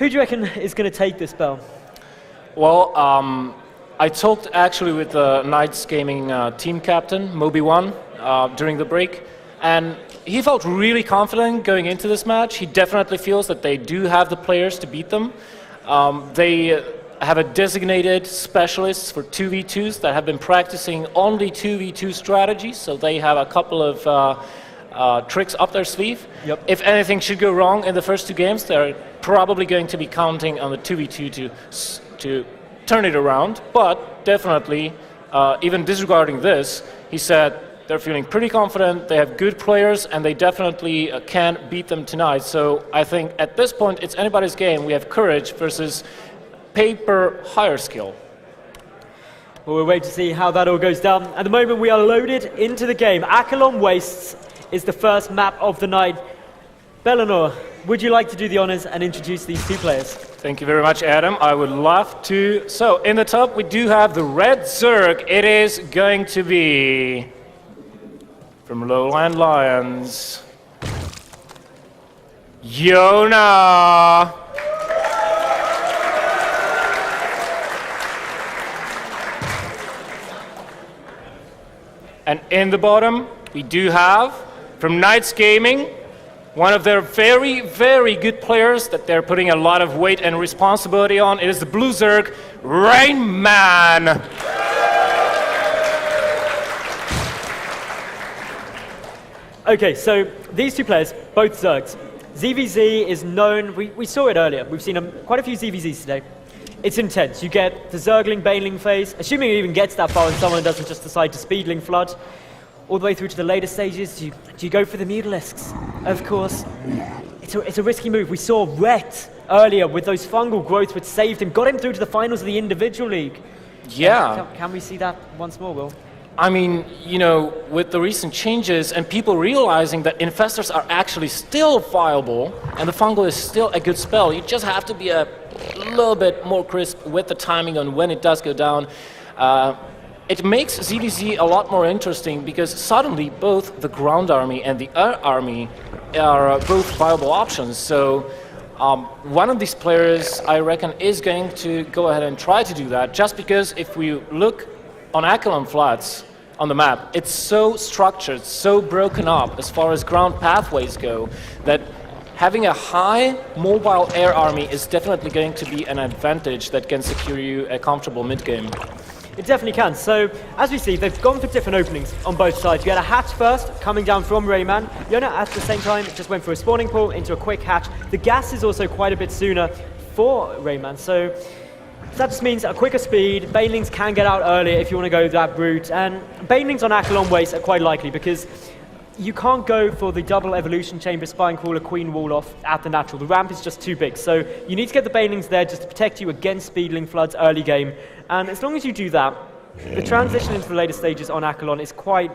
Who do you reckon is going to take this spell? Well, I talked actually with the KnightS Gaming team captain, Moby1, during the break, and he felt really confident going into this match. He definitely feels that they do have the players to beat them. They have a designated specialists for 2v2s that have been practicing only 2v2 strategies, so they have a couple of tricks up their sleeve. Yep. If anything should go wrong in the first 2 games, they're probably going to be counting on the 2v2 to turn it around, but definitely, even disregarding this, he said they're feeling pretty confident, they have good players, and they definitely can beat them tonight. So I think at this point, it's anybody's game. We have courage versus paper higher skill. Well, we'll wait to see how that all goes down. At the moment, we are loaded into the game. Acheron Wastes is the first map of the night. Belenor, would you like to do the honors and introduce these 2 players? Thank you very much, Adam. I would love to. So, in the top, we do have the red Zerg. It is going to be from LowLandLions, Yona. And in the bottom, we do have from KnightS Gaming, one of their very, very good players that they're putting a lot of weight and responsibility on. It is the blue Zerg, Rainman. Okay, so these 2 players, both Zergs. ZVZ is known, we saw it earlier, we've seen quite a few ZVZs today. It's intense. You get the Zergling, Baneling phase, assuming it even gets that far and someone doesn't just decide to Speedling Flood. All the way through to the later stages, do you go for the Mutalisks? Of course. It's a risky move. We saw Rhett earlier with those fungal growths which saved him, got him through to the finals of the individual league. Yeah. Can we see that once more, Will? I mean, you know, with the recent changes and people realizing that infestors are actually still viable and the fungal is still a good spell, you just have to be a little bit more crisp with the timing on when it does go down. It makes ZVZ a lot more interesting because suddenly both the ground army and the air army are both viable options. So one of these players, I reckon, is going to go ahead and try to do that, just because if we look on Acheron Flats on the map, it's so structured, so broken up as far as ground pathways go, that having a high mobile air army is definitely going to be an advantage that can secure you a comfortable mid-game. It definitely can. So, as we see, they've gone for different openings on both sides. You had a hatch first, coming down from Rayman. Yona, at the same time, just went for a spawning pool into a quick hatch. The gas is also quite a bit sooner for Rayman, so that just means a quicker speed. Banelings can get out earlier if you want to go that route, and Banelings on Acheron Waste are quite likely because you can't go for the double evolution chamber, Spine Crawler, Queen Wall off at the natural. The ramp is just too big, so you need to get the Banelings there just to protect you against Speedling Floods early game, and as long as you do that, the transition into the later stages on Acheron is quite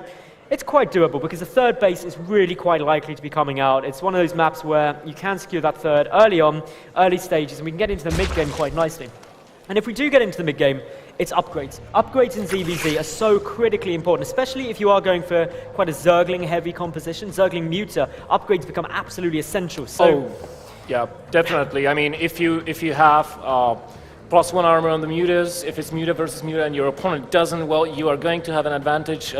doable because the third base is really quite likely to be coming out. It's one of those maps where you can secure that third early on, early stages, and we can get into the mid-game quite nicely. And if we do get into the mid-game, it's upgrades. Upgrades in ZVZ are so critically important, especially if you are going for quite a Zergling-heavy composition, Zergling Muta. Upgrades become absolutely essential. So, yeah, definitely. I mean, if you have +1 armor on the mutas, if it's muta versus muta and your opponent doesn't, well, you are going to have an advantage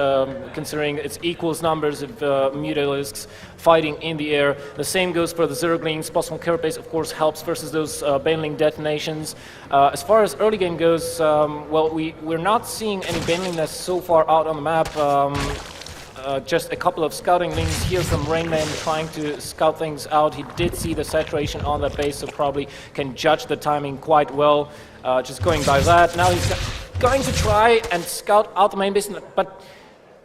considering it's equals numbers of mutalisks fighting in the air. The same goes for the Zerglings. +1 carapace, of course, helps versus those Baneling detonations. As far as early game goes, well, we're not seeing any Banelingness so far out on the map. Just a couple of scouting links here from Rainman trying to scout things out. He did see the saturation on that base, so probably can judge the timing quite well. Just going by that. Now he's going to try and scout out the main base, but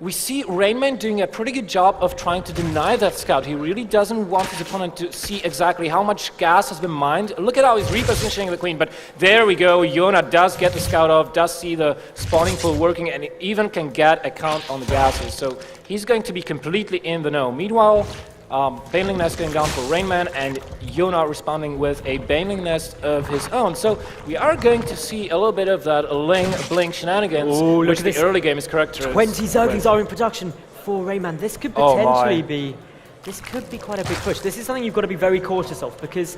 we see Rainman doing a pretty good job of trying to deny that scout. He really doesn't want his opponent to see exactly how much gas has been mined. Look at how he's repositioning the queen, but there we go. Yona does get the scout off, does see the spawning pool working, and even can get a count on the gases. So he's going to be completely in the know. Meanwhile, Baneling Nest going down for Rainman, and Yona responding with a Baneling Nest of his own. So we are going to see a little bit of that Ling-Blink shenanigans, which the early game is characterized. 20 Zerglings are in production for Rainman. This could potentially be quite a big push. This is something you've got to be very cautious of, because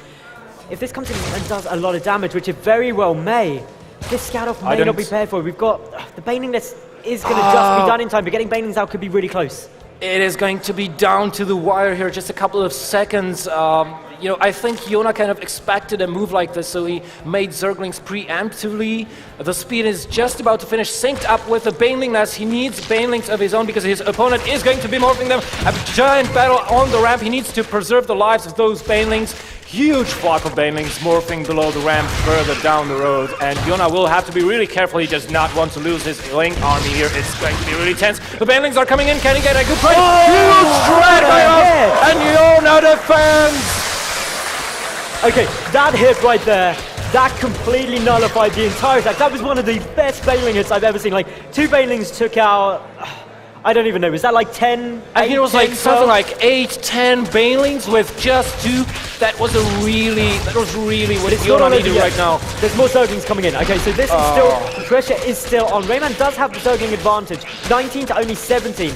if this comes in and does a lot of damage, which it very well may, this scout off may not be prepared for. We've got the Baneling list is going to just be done in time, but getting Banelings out could be really close. It is going to be down to the wire here, just a couple of seconds. You know, I think Yona kind of expected a move like this, so he made Zerglings preemptively. The speed is just about to finish, synced up with the Baneling nest. He needs Banelings of his own because his opponent is going to be morphing them. A giant battle on the ramp. He needs to preserve the lives of those Banelings. Huge flock of Banelings morphing below the ramp further down the road. And Yona will have to be really careful. He does not want to lose his Link army here. It's going to be really tense. The Banelings are coming in. Can he get a good trade? Huge threat going off! And Yona defends! Okay, that hit right there, that completely nullified the entire attack. That was one of the best Baneling hits I've ever seen. Like, 2 Banelings took out, I don't even know, was that like 10? I think it was like something like 8, 10 Banelings with just 2. That was really what Yona needed right now. There's more Zerglings coming in. Okay, so this is still, the pressure is still on. Rayman does have the Zergling advantage, 19 to only 17.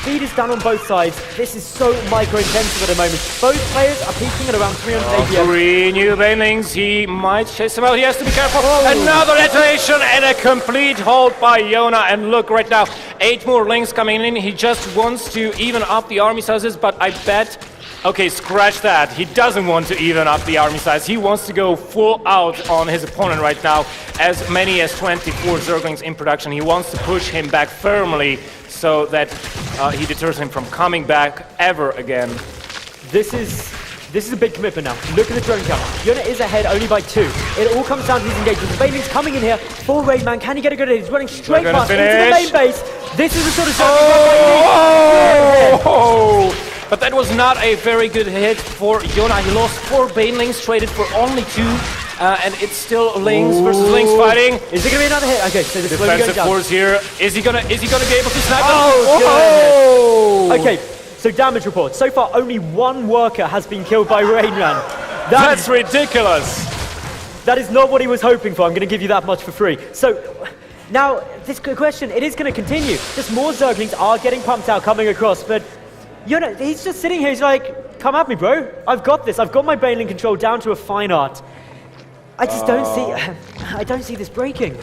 Speed is done on both sides. This is so micro-intensive at the moment. Both players are peaking at around 300 APM. 3 new Banelings. He might chase him out. He has to be careful. Another detonation and a complete hold by Yona. And look right now, 8 more Lings coming in. He just wants to even up the army sizes, but I bet... Okay, scratch that. He doesn't want to even up the army size. He wants to go full out on his opponent right now. As many as 24 Zerglings in production. He wants to push him back firmly so that he deters him from coming back ever again. This is a big commitment now. Look at the drone count. Yona is ahead only by 2. It all comes down to his engagement. The Baneling's coming in here for Rayman. Can he get a good hit? He's running straight past into the main base. This is the sort of But that was not a very good hit for Yona. He lost 4 Banelings, traded for only 2. And it's still Lings versus Lings fighting. Is it gonna be another hit? Okay, so the defensive force here. Is he gonna be able to snap them? Okay, so damage report. So far, only 1 worker has been killed by Rayman. That's ridiculous. That is not what he was hoping for. I'm gonna give you that much for free. So now this question, it is gonna continue. Just more Zerglings are getting pumped out, coming across, but Yona, he's just sitting here. He's like, "Come at me, bro. I've got this. I've got my Baneling control down to a fine art." I just don't see this breaking.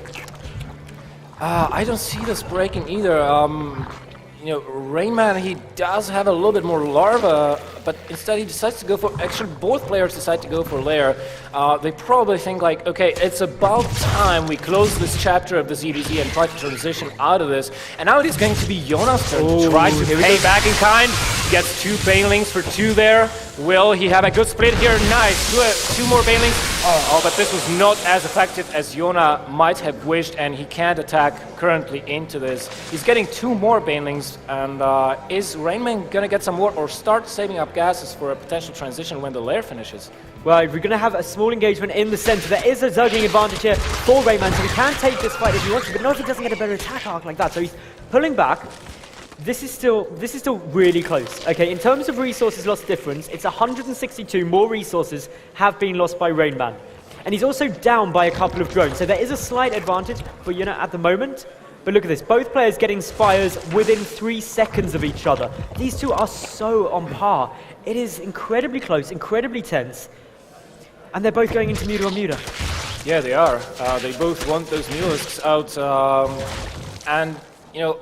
I don't see this breaking either. You know, Rayman, he does have a little bit more larva, but instead he decides to go for, actually both players decide to go for lair. They probably think like, okay, it's about time we close this chapter of the ZDZ and try to transition out of this. And now it is going to be Yona's turn to try to pay back in kind. Gets 2 Banelings for 2 there. Will he have a good split here? Nice. 2 more Banelings. Oh, but this was not as effective as Yona might have wished, and he can't attack currently into this. He's getting 2 more Banelings, and is Rayman gonna get some more or start saving up gases for a potential transition when the lair finishes? Well, we're going to have a small engagement in the center. There is a Zergling advantage here for Rayman, so he can take this fight if he wants to, but not if he doesn't get a better attack arc like that. So he's pulling back. This is still really close. Okay, in terms of resources lost difference, it's 162 more resources have been lost by Rayman. And he's also down by a couple of drones, so there is a slight advantage for Yuna at the moment. But look at this, both players getting spires within 3 seconds of each other. These two are so on par. It is incredibly close, incredibly tense. And they're both going into Muta on Muta. Yeah, they are. They both want those Mulisks out. And, you know,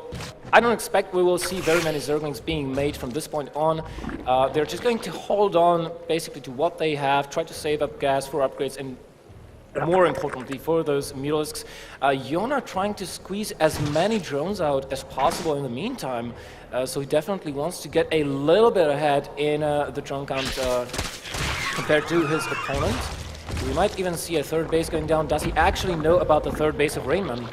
I don't expect we will see very many Zerglings being made from this point on. They're just going to hold on basically to what they have, try to save up gas for upgrades, and more importantly for those Mulisks. Yona trying to squeeze as many drones out as possible in the meantime. So he definitely wants to get a little bit ahead in the drone count compared to his opponent. We might even see a third base going down. Does he actually know about the third base of Rayman?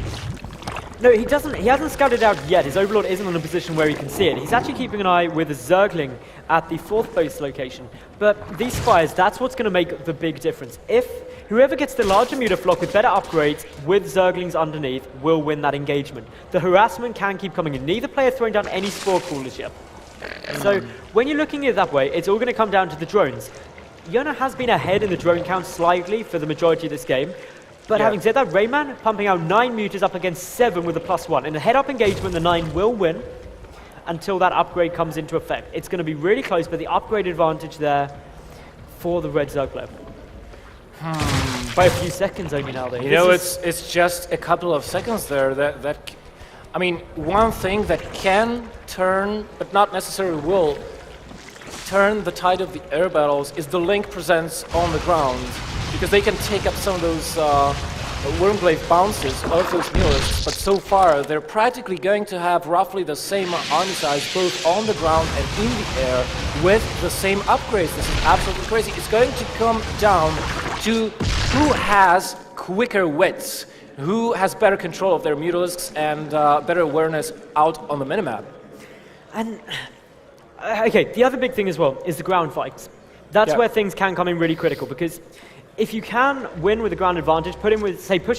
No, he doesn't. He hasn't scouted out yet. His Overlord isn't in a position where he can see it. He's actually keeping an eye with a Zergling at the 4th base location. But these spires, that's what's going to make the big difference. If whoever gets the larger Mutaflock with better upgrades, with Zerglings underneath, will win that engagement. The harassment can keep coming in. Neither player throwing down any spore coolers yet. So when you're looking at it that way, it's all going to come down to the drones. Yona has been ahead in the drone count slightly for the majority of this game. But having said that, Rayman pumping out 9 mutas up against 7 with a +1. In a head-up engagement, the 9 will win until that upgrade comes into effect. It's going to be really close, but the upgrade advantage there for the red Zerg player. By a few seconds only now, though. You know, it's just a couple of seconds there. I mean, one thing that can turn, but not necessarily will, turn the tide of the air battles is the link presence on the ground, because they can take up some of those Wormglaive bounces of those Mulisks, but so far they're practically going to have roughly the same army size both on the ground and in the air with the same upgrades. This is absolutely crazy. It's going to come down to who has quicker wits, who has better control of their Mutalisks and better awareness out on the minimap. And okay, the other big thing as well is the ground fights. That's where things can come in really critical, because if you can win with the ground advantage, push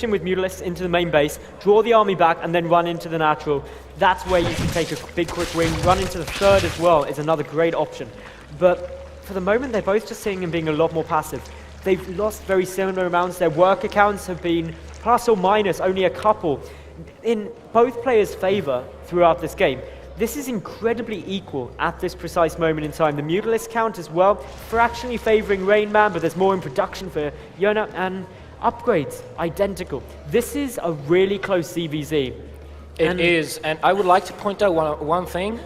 in with Mutalisks into the main base, draw the army back, and then run into the natural, that's where you can take a big quick win. Run into the third as well is another great option. But for the moment, they're both just sitting and being a lot more passive. They've lost very similar amounts. Their work accounts have been plus or minus only a couple in both players' favor throughout this game. This is incredibly equal at this precise moment in time. The Mutalisk count as well, fractionally favoring Rain Man, but there's more in production for Yona, and upgrades, identical. This is a really close CVZ. It is, and I would like to point out one thing.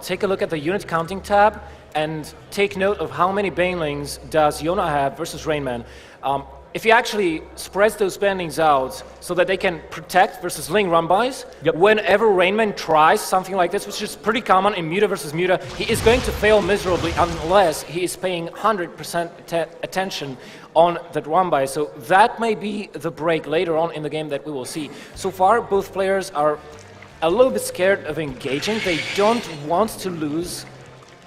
Take a look at the unit counting tab, and take note of how many Banelings does Yona have versus Rain Man. If he actually spreads those bandings out so that they can protect versus Ling run-bys, whenever Rainman tries something like this, which is pretty common in Muta versus Muta, he is going to fail miserably unless he is paying 100% attention on that run-by. So that may be the break later on in the game that we will see. So far, both players are a little bit scared of engaging. They don't want to lose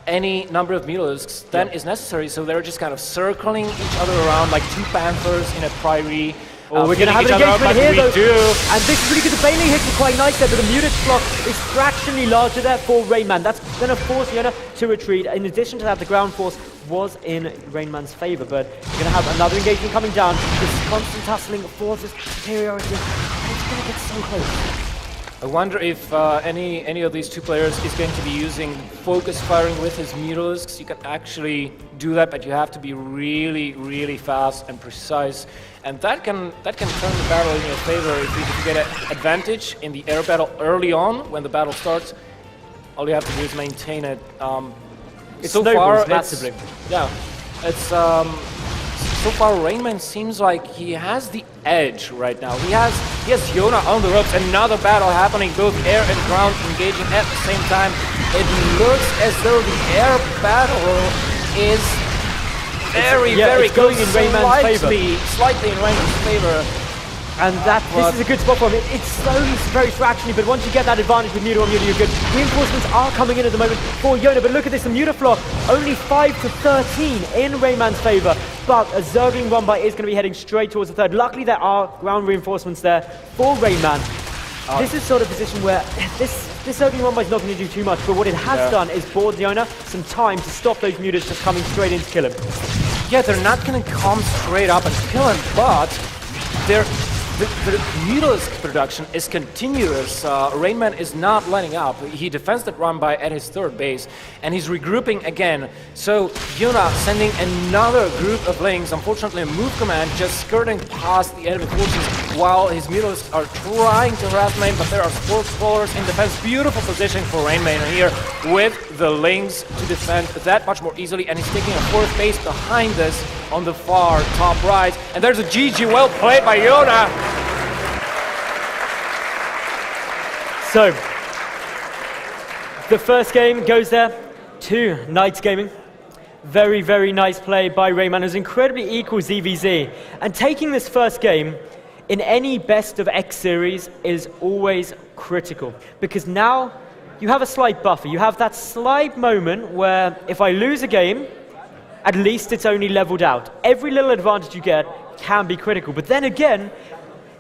any number of Mutalisks than is necessary, so they're just kind of circling each other around like two panthers in a prairie. Oh, we're going to have an engagement here, though. And this is really good. The Bailey hits are quite nice there, but the Mutalisk block is fractionally larger there for Rainman. That's going to force Yona to retreat. In addition to that, the ground force was in Rainman's favor, but we're going to have another engagement coming down. This constant tussling forces superiority. It's going to get so close. I wonder if any of these two players is going to be using focus firing with his Mutalisks. You can actually do that, but you have to be really, really fast and precise. And that can turn the battle in your favor if you get an advantage in the air battle early on when the battle starts. All you have to do is maintain it. So far, massively. So far, Rainman seems like he has the edge right now. He has Yona on the ropes. Another battle happening, both air and ground engaging at the same time. It looks as though the air battle is very going in Rainman's favor. Slightly in Rainman's favor. And this is a good spot for him. It's slowly, very fractionally, but once you get that advantage with Muta on Muta, you're good. Reinforcements are coming in at the moment for Yona, but look at this, the Muta flock, only 5 to 13 in Rainman's favor, but a Zergling run-by is going to be heading straight towards the third. Luckily, there are ground reinforcements there for Rainman. This is sort of a position where this Zergling run-by is not going to do too much, but what it has done is bought Yona some time to stop those Mutas just coming straight in to kill him. Yeah, they're not going to come straight up and kill him, but they're... The Mutalisk production is continuous. Rainman is not letting up. He defends that run-by at his third base, and he's regrouping again. So Yona sending another group of Lings, unfortunately a move command, just skirting past the enemy forces while his Mutalisks are trying to harass Rain, but there are Spore Scrollers in defense. Beautiful position for Rainman here with the Lings to defend that much more easily, and he's taking a fourth base behind this on the far top right. And there's a GG, well played by Yona. So, the first game goes there to KnightS Gaming. Very, very nice play by Rainman. It was incredibly equal ZVZ. And taking this first game in any best of X series is always critical, because now you have a slight buffer. You have that slight moment where if I lose a game, at least it's only leveled out. Every little advantage you get can be critical. But then again,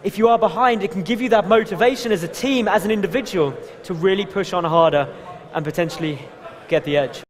if you are behind, it can give you that motivation as a team, as an individual, to really push on harder and potentially get the edge.